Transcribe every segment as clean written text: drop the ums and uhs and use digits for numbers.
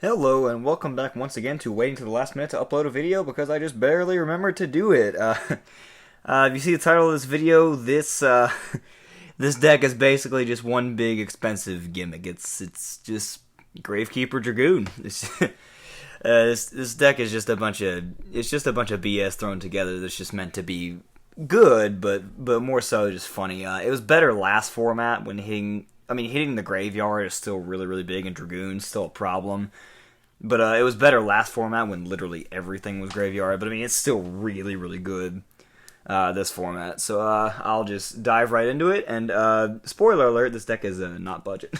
Hello and welcome back once again to waiting to the last minute to upload a video because I just barely remembered to do it. If you see the title of this video, this deck is basically just one big expensive gimmick. It's just Gravekeeper Dragoon. This deck is just a bunch of BS thrown together that's just meant to be good, but more so just funny. It was better last format when hitting the graveyard is still really big, and Dragoon's still a problem. But it was better last format when literally everything was graveyard. But it's still really good this format. So I'll just dive right into it. And spoiler alert, this deck is not budget.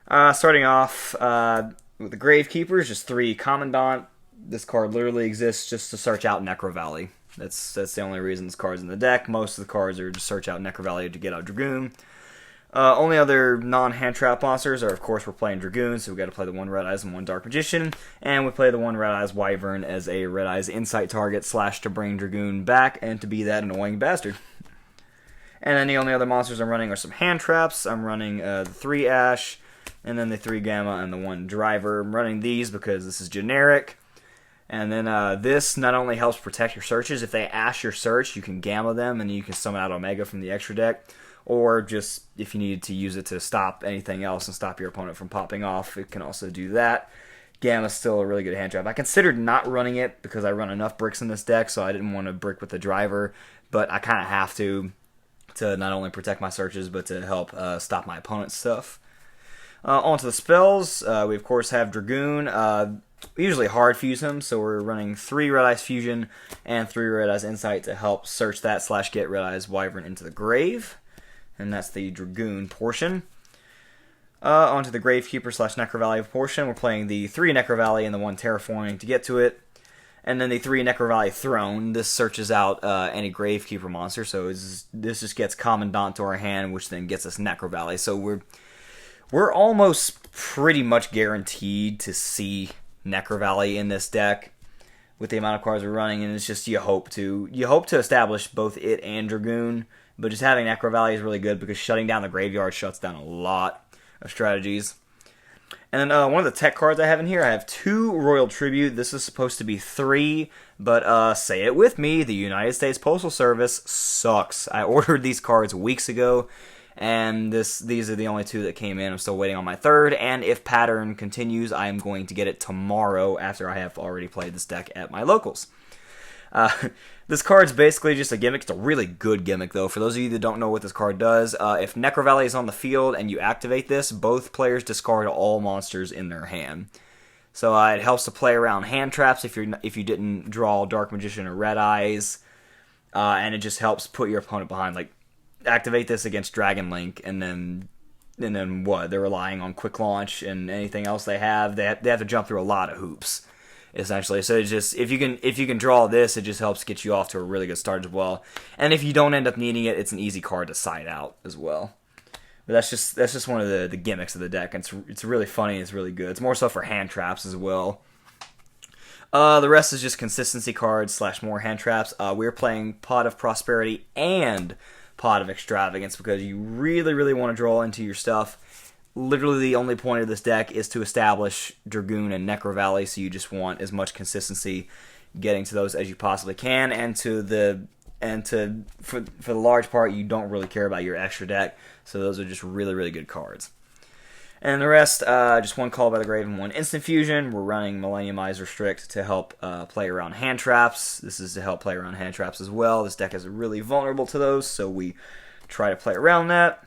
Starting off with the Gravekeeper, just 3 Commandant. This card literally exists just to search out Necro Valley. That's the only reason this card's in the deck. Most of the cards are just search out Necro Valley to get out Dragoon. Only other non-hand trap monsters are, of course, we're playing Dragoon, so we got to play the 1 Red Eyes and 1 Dark Magician, and we play the 1 Red Eyes Wyvern as a Red Eyes Insight target / to bring Dragoon back and to be that annoying bastard. And then the only other monsters I'm running are some hand traps. I'm running the 3 Ash, and then the 3 Gamma and the 1 Driver. I'm running these because this is generic. And then this not only helps protect your searches. If they Ash your search, you can Gamma them, and you can summon out Omega from the extra deck. Or just, if you needed to use it to stop anything else and stop your opponent from popping off, it can also do that. Gamma's still a really good hand trap. I considered not running it because I run enough bricks in this deck, so I didn't want to brick with the Driver, but I kind of have to not only protect my searches, but to help stop my opponent's stuff. On to the spells. We, of course, have Dragoon. We usually hard fuse him, so we're running 3 Red Eyes Fusion and 3 Red Eyes Insight to help search that / get Red Eyes Wyvern into the grave. And that's the Dragoon portion. Onto the Gravekeeper / Necro Valley portion. We're playing the 3 Necro Valley and the 1 Terraforming to get to it. And then the 3 Necro Valley Throne. This searches out any Gravekeeper monster. So this just gets Commandant to our hand, which then gets us Necro Valley. So we're almost pretty much guaranteed to see Necro Valley in this deck with the amount of cards we're running. And it's just you hope to establish both it and Dragoon. But just having Necro Valley is really good because shutting down the graveyard shuts down a lot of strategies. And then one of the tech cards I have in here, I have 2 Royal Tribute. This is supposed to be 3, but say it with me, the United States Postal Service sucks. I ordered these cards weeks ago, and these are the only 2 that came in. I'm still waiting on my 3rd, and if pattern continues, I am going to get it tomorrow after I have already played this deck at my locals. This card's basically just a gimmick. It's a really good gimmick, though. For those of you that don't know what this card does, if Necro Valley is on the field and you activate this, both players discard all monsters in their hand. So it helps to play around hand traps if you didn't draw Dark Magician or Red Eyes, and it just helps put your opponent behind. Like, activate this against Dragon Link, and then what? They're relying on Quick Launch and anything else they have. They have to jump through a lot of hoops, essentially. So it's just if you can draw this, it just helps get you off to a really good start as well. And if you don't end up needing it, it's an easy card to side out as well. But that's just one of the gimmicks of the deck. And it's really funny. It's really good. It's more so for hand traps as well. The rest is just consistency cards / more hand traps. We're playing Pot of Prosperity and Pot of Extravagance because you really want to draw into your stuff. Literally the only point of this deck is to establish Dragoon and Necro Valley, so you just want as much consistency getting to those as you possibly can, and for the large part, you don't really care about your extra deck, so those are just really good cards. And the rest, just 1 Call by the Grave and 1 Instant Fusion. We're running Millenniumize Restrict to help play around hand traps. This is to help play around hand traps as well. This deck is really vulnerable to those, so we try to play around that.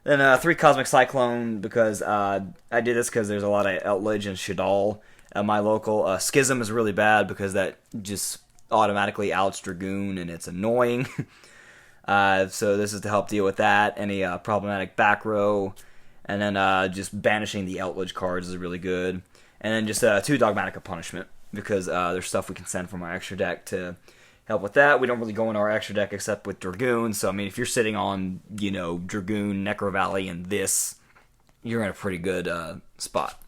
Then 3 Cosmic Cyclone, because I did this because there's a lot of Outledge and Shadal at my local. Schism is really bad because that just automatically outs Dragoon, and it's annoying. So this is to help deal with that. Any problematic back row. And then just banishing the Outledge cards is really good. And then just 2 Dogmatic Punishment, because there's stuff we can send from our extra deck to help with that. We don't really go into our extra deck except with Dragoon, so if you're sitting on, Dragoon, Necro Valley, and this, you're in a pretty good spot.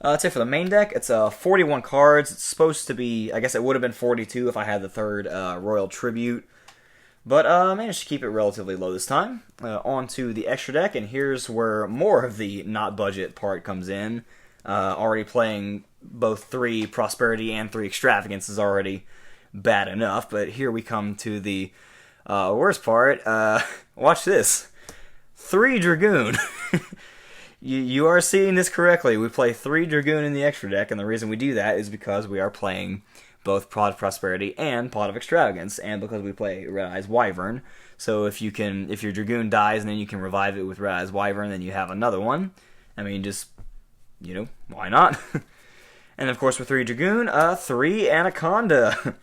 That's it for the main deck. It's 41 cards. It's supposed to be, I guess it would have been 42 if I had the 3rd Royal Tribute, but I managed to keep it relatively low this time. On to the extra deck, and here's where more of the not budget part comes in. Already playing both 3 Prosperity and 3 Extravagance is already bad enough, but here we come to the worst part. Watch this. 3 Dragoon. You are seeing this correctly. We play 3 Dragoon in the extra deck, and the reason we do that is because we are playing both Pot of Prosperity and Pot of Extravagance, and because we play Red Eyes Wyvern. So if your Dragoon dies and then you can revive it with Red Eyes Wyvern, then you have another one. I mean, just, why not? And of course with 3 Dragoon, 3 Anaconda.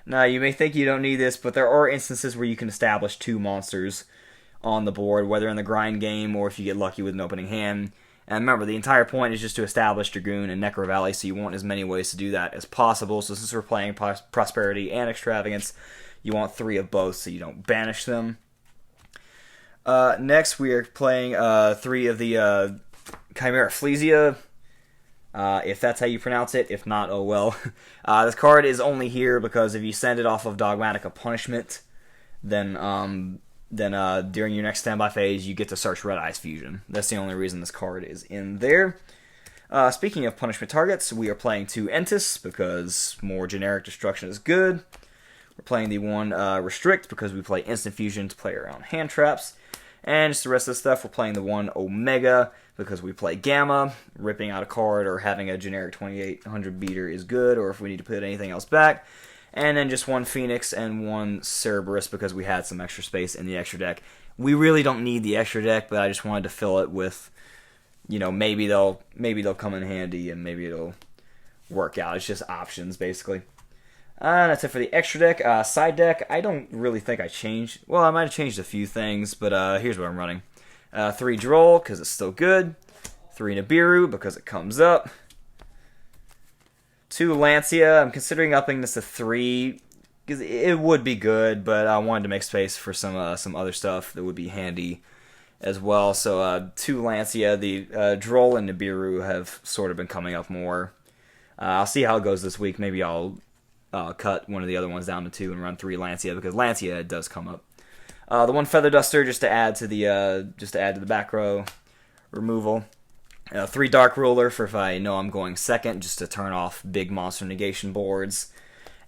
Now, you may think you don't need this, but there are instances where you can establish 2 monsters on the board, whether in the grind game or if you get lucky with an opening hand. And remember, the entire point is just to establish Dragoon and Necro Valley, so you want as many ways to do that as possible. So since we're playing Prosperity and Extravagance, you want 3 of both so you don't banish them. Next, we are playing 3 of the Chimera Flesia, if that's how you pronounce it. If not, oh well. This card is only here because if you send it off of Dogmatica Punishment, then during your next standby phase, you get to search Red Eyes Fusion. That's the only reason this card is in there. Speaking of punishment targets, we are playing 2 Entis because more generic destruction is good. We're playing the 1 Restrict because we play Instant Fusion to play around hand traps. And just the rest of the stuff, we're playing the 1 Omega because we play Gamma. Ripping out a card or having a generic 2800 beater is good, or if we need to put anything else back. And then just 1 Phoenix and 1 Cerberus because we had some extra space in the extra deck. We really don't need the extra deck, but I just wanted to fill it with, maybe they'll come in handy and maybe it'll work out. It's just options, basically. That's it for the extra deck. Side deck, I don't really think I changed. Well, I might have changed a few things, but here's what I'm running. 3 Droll because it's still good. 3 Nibiru because it comes up. 2 Lancia. I'm considering upping this to 3 because it would be good, but I wanted to make space for some other stuff that would be handy as well. So 2 Lancia. The Droll and Nibiru have sort of been coming up more. I'll see how it goes this week. Maybe I'll cut one of the other ones down to 2 and run 3 Lancia because Lancia does come up. The 1 Feather Duster just to add to the back row removal. 3 Dark Ruler for if I know I'm going second, just to turn off big monster negation boards.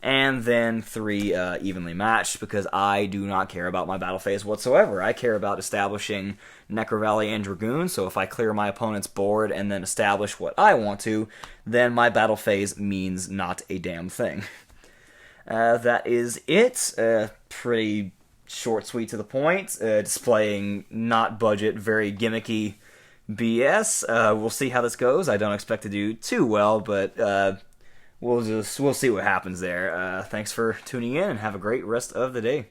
And then 3 Evenly Matched, because I do not care about my battle phase whatsoever. I care about establishing Necro Valley and Dragoon, so if I clear my opponent's board and then establish what I want to, then my battle phase means not a damn thing. That is it. Pretty short, sweet, to the point. Displaying not budget, very gimmicky BS. We'll see how this goes. I don't expect to do too well, but we'll see what happens there. Thanks for tuning in and have a great rest of the day.